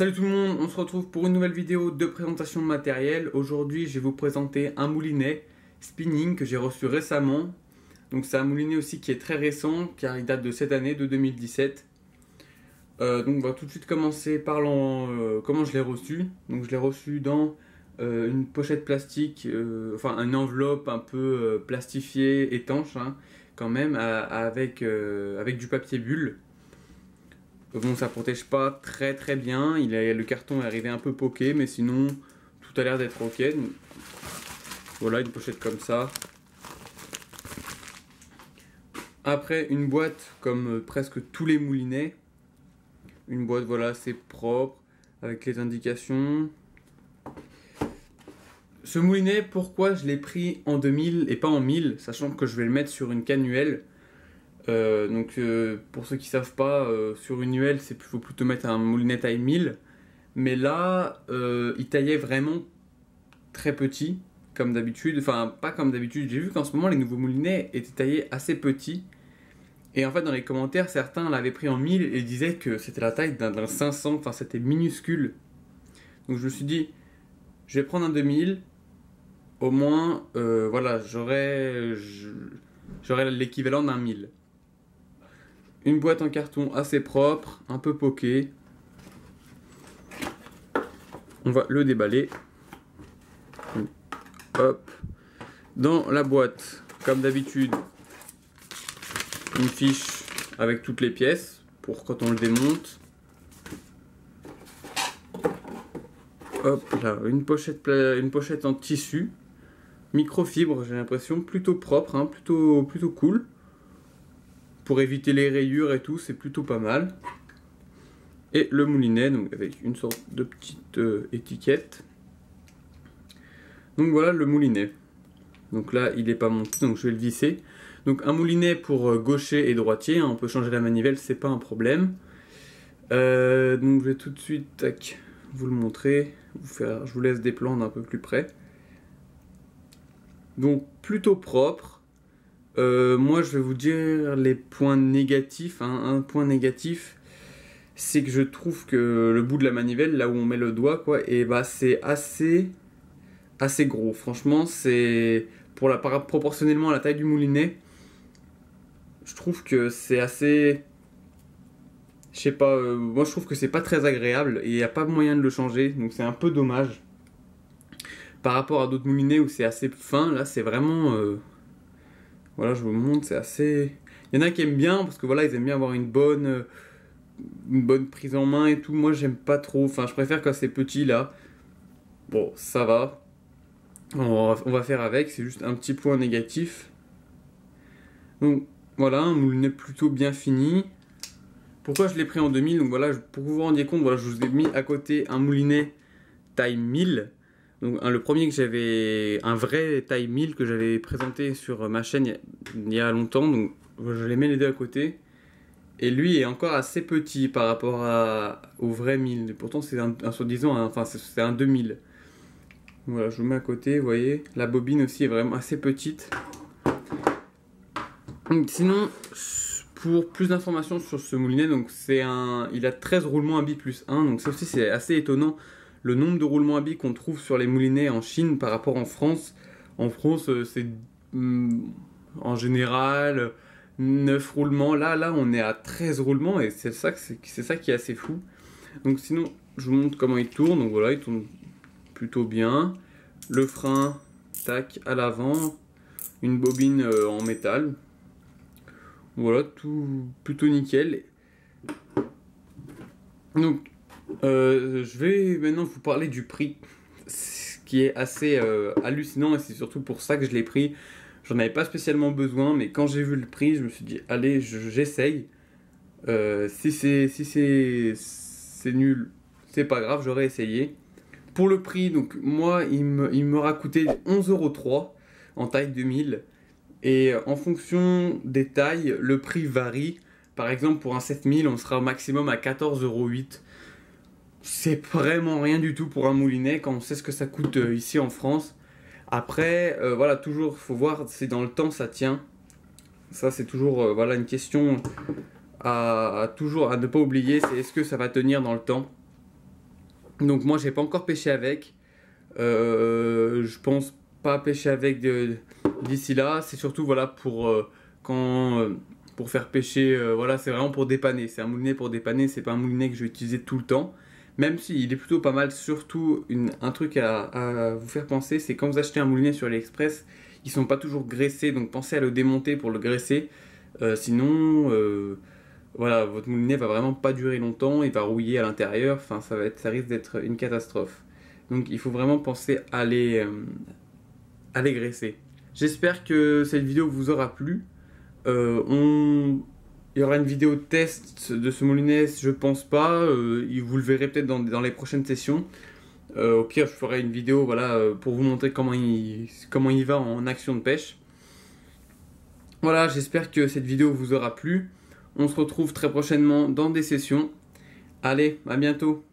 Salut tout le monde, on se retrouve pour une nouvelle vidéo de présentation de matériel. Aujourd'hui, je vais vous présenter un moulinet spinning que j'ai reçu récemment. Donc c'est un moulinet aussi qui est très récent car il date de cette année, de 2017. Donc on va tout de suite commencer par comment je l'ai reçu. Donc je l'ai reçu dans une pochette plastique, enfin une enveloppe un peu plastifiée, étanche hein, quand même, avec du papier bulle. Bon, ça protège pas très bien, le carton est arrivé un peu poqué, mais sinon tout a l'air d'être ok. Donc, voilà, une pochette comme ça. Après, une boîte comme presque tous les moulinets. Une boîte, voilà, assez propre, avec les indications. Ce moulinet, pourquoi je l'ai pris en 2000 et pas en 1000, sachant que je vais le mettre sur une cannuelle. Pour ceux qui savent pas, sur une nuelle, faut plutôt mettre un moulinet taille 1000. Mais là, il taillait vraiment très petit, comme d'habitude. Enfin, pas comme d'habitude. J'ai vu qu'en ce moment, les nouveaux moulinets étaient taillés assez petits. Et en fait, dans les commentaires, certains l'avaient pris en 1000 et disaient que c'était la taille d'un 500. Enfin, c'était minuscule. Donc je me suis dit, je vais prendre un 2000. Au moins, voilà, j'aurai l'équivalent d'un 1000. Une boîte en carton assez propre, un peu poquée. On va le déballer. Hop. Dans la boîte, comme d'habitude, une fiche avec toutes les pièces pour quand on le démonte. Hop là, une pochette en tissu. Microfibre, j'ai l'impression, plutôt propre, hein, plutôt cool. Pour éviter les rayures et tout, c'est plutôt pas mal. Et le moulinet, donc avec une sorte de petite étiquette. Donc voilà le moulinet. Donc là, il n'est pas monté, donc je vais le visser. Donc un moulinet pour gaucher et droitier, hein, on peut changer la manivelle, c'est pas un problème. Donc je vais tout de suite vous le montrer, je vous laisse des plans d'un peu plus près. Donc plutôt propre. Moi je vais vous dire les points négatifs. Un point négatif, c'est que je trouve que le bout de la manivelle, là où on met le doigt, quoi, et bah c'est assez gros. Franchement, c'est proportionnellement à la taille du moulinet, je trouve que c'est assez, je sais pas, moi je trouve que c'est pas très agréable et il n'y a pas moyen de le changer, donc c'est un peu dommage. Par rapport à d'autres moulinets où c'est assez fin, là c'est vraiment voilà, je vous montre, c'est assez... Il y en a qui aiment bien, parce que voilà, ils aiment bien avoir une bonne prise en main et tout. Moi, j'aime pas trop, enfin, je préfère quand c'est petit, là. Bon, ça va. On va faire avec, c'est juste un petit point négatif. Donc, voilà, un moulinet plutôt bien fini. Pourquoi je l'ai pris en 2000? Donc voilà, pour que vous vous rendiez compte, voilà, je vous ai mis à côté un moulinet taille 1000. Donc le premier que j'avais, un vrai taille 1000 que j'avais présenté sur ma chaîne il y a longtemps, donc je les mets les deux à côté. Et lui est encore assez petit par rapport au vrai 1000. Pourtant c'est un soi-disant, enfin c'est un 2000. Voilà, je vous mets à côté, vous voyez. La bobine aussi est vraiment assez petite. Donc, sinon, pour plus d'informations sur ce moulinet, donc il a 13 roulements à billes plus 1, donc ça aussi c'est assez étonnant. Le nombre de roulements à billes qu'on trouve sur les moulinets en Chine par rapport en France. En France, c'est en général 9 roulements. Là, on est à 13 roulements et c'est ça qui est assez fou. Donc sinon, je vous montre comment il tourne. Donc voilà, il tourne plutôt bien. Le frein, tac, à l'avant. Une bobine en métal. Voilà, tout plutôt nickel. Donc, je vais maintenant vous parler du prix, ce qui est assez hallucinant et c'est surtout pour ça que je l'ai pris. J'en avais pas spécialement besoin, mais quand j'ai vu le prix, je me suis dit allez, j'essaye. Si c'est nul, c'est pas grave, j'aurais essayé. Pour le prix, donc moi, il m'aura coûté 11,03 € en taille 2000. Et en fonction des tailles, le prix varie. Par exemple, pour un 7000, on sera au maximum à 14,08 €. C'est vraiment rien du tout pour un moulinet quand on sait ce que ça coûte ici en France. Après, voilà, toujours, faut voir si dans le temps ça tient. Ça, c'est toujours voilà, une question à ne pas oublier, c'est est-ce que ça va tenir dans le temps. Donc moi j'ai pas encore pêché avec. Je pense pas pêcher avec d'ici là. C'est surtout voilà quand pour faire pêcher. Voilà, c'est vraiment pour dépanner. C'est un moulinet pour dépanner. C'est pas un moulinet que je vais utiliser tout le temps. Même s'il est plutôt pas mal. Surtout un truc à vous faire penser, c'est quand vous achetez un moulinet sur AliExpress, ils sont pas toujours graissés. Donc pensez à le démonter pour le graisser. Sinon, voilà, votre moulinet va vraiment pas durer longtemps, il va rouiller à l'intérieur, enfin ça risque d'être une catastrophe. Donc il faut vraiment penser à les graisser. J'espère que cette vidéo vous aura plu. Il y aura une vidéo test de ce moulinet, je pense pas. Vous le verrez peut-être dans les prochaines sessions. Au pire, je ferai une vidéo voilà, pour vous montrer comment il va en action de pêche. Voilà, j'espère que cette vidéo vous aura plu. On se retrouve très prochainement dans des sessions. Allez, à bientôt.